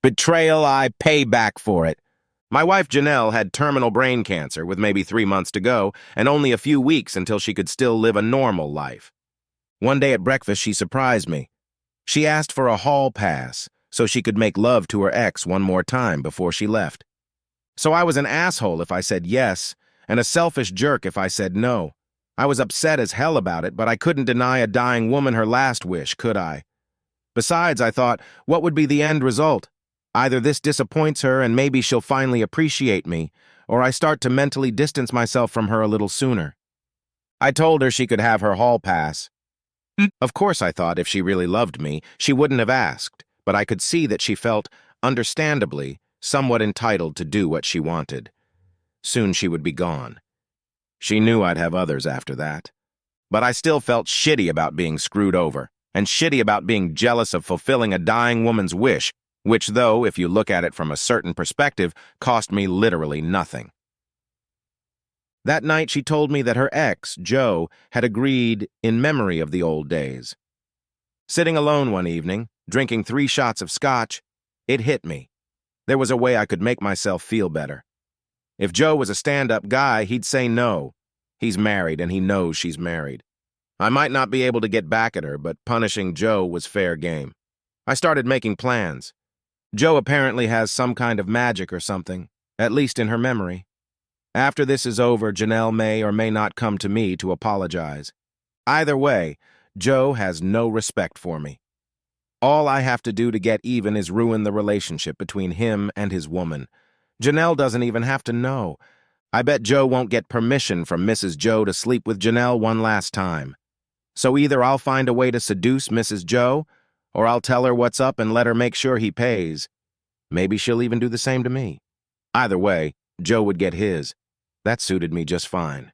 Betrayal, I pay back for it. My wife Janelle had terminal brain cancer with maybe 3 months to go and only a few weeks until she could still live a normal life. One day at breakfast, she surprised me. She asked for a hall pass so she could make love to her ex one more time before she left. So I was an asshole if I said yes, and a selfish jerk if I said no. I was upset as hell about it, but I couldn't deny a dying woman her last wish, could I? Besides, I thought, what would be the end result? Either this disappoints her and maybe she'll finally appreciate me, or I start to mentally distance myself from her a little sooner. I told her she could have her hall pass. Of course, I thought if she really loved me, she wouldn't have asked, but I could see that she felt, understandably, somewhat entitled to do what she wanted. Soon she would be gone. She knew I'd have others after that. But I still felt shitty about being screwed over, and shitty about being jealous of fulfilling a dying woman's wish, which, though, if you look at it from a certain perspective, cost me literally nothing. That night she told me that her ex, Joe, had agreed in memory of the old days. Sitting alone one evening, drinking 3 shots of scotch, it hit me. There was a way I could make myself feel better. If Joe was a stand-up guy, he'd say no. He's married and he knows she's married. I might not be able to get back at her, but punishing Joe was fair game. I started making plans. Joe apparently has some kind of magic or something, at least in her memory. After this is over, Janelle may or may not come to me to apologize. Either way, Joe has no respect for me. All I have to do to get even is ruin the relationship between him and his woman. Janelle doesn't even have to know. I bet Joe won't get permission from Mrs. Joe to sleep with Janelle one last time. So either I'll find a way to seduce Mrs. Joe, or I'll tell her what's up and let her make sure he pays. Maybe she'll even do the same to me. Either way, Joe would get his. That suited me just fine.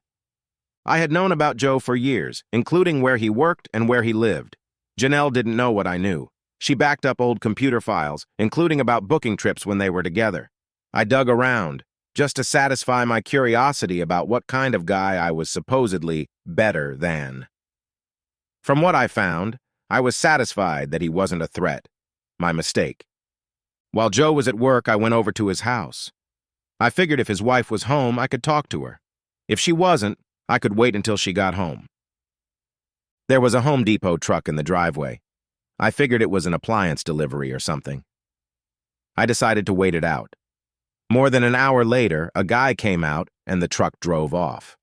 I had known about Joe for years, including where he worked and where he lived. Janelle didn't know what I knew. She backed up old computer files, including about booking trips when they were together. I dug around, just to satisfy my curiosity about what kind of guy I was supposedly better than. From what I found, I was satisfied that he wasn't a threat. My mistake. While Joe was at work, I went over to his house. I figured if his wife was home, I could talk to her. If she wasn't, I could wait until she got home. There was a Home Depot truck in the driveway. I figured it was an appliance delivery or something. I decided to wait it out. More than an hour later, a guy came out and the truck drove off.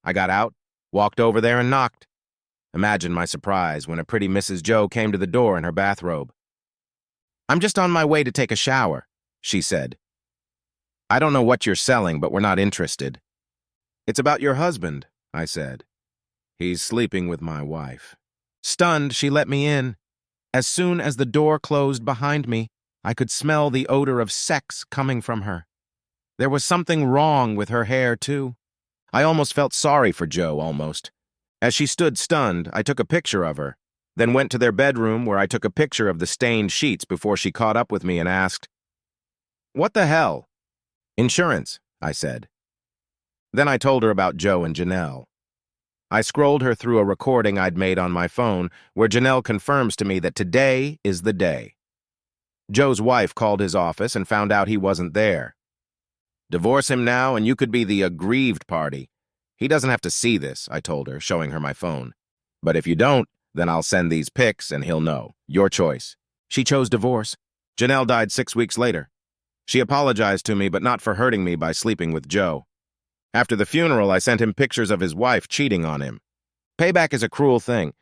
I got out, walked over there and knocked. Imagine my surprise when a pretty Mrs. Joe came to the door in her bathrobe. "I'm just on my way to take a shower," she said. "I don't know what you're selling, but we're not interested." "It's about your husband," I said. "He's sleeping with my wife." Stunned, she let me in. As soon as the door closed behind me, I could smell the odor of sex coming from her. There was something wrong with her hair, too. I almost felt sorry for Joe, almost. As she stood stunned, I took a picture of her, then went to their bedroom where I took a picture of the stained sheets before she caught up with me and asked, "What the hell?" "Insurance," I said. Then I told her about Joe and Janelle. I scrolled her through a recording I'd made on my phone where Janelle confirms to me that today is the day. Joe's wife called his office and found out he wasn't there. "Divorce him now and you could be the aggrieved party. He doesn't have to see this," I told her, showing her my phone. "But if you don't, then I'll send these pics and he'll know. Your choice." She chose divorce. Janelle died 6 weeks later. She apologized to me, but not for hurting me by sleeping with Joe. After the funeral, I sent him pictures of his wife cheating on him. Payback is a cruel thing.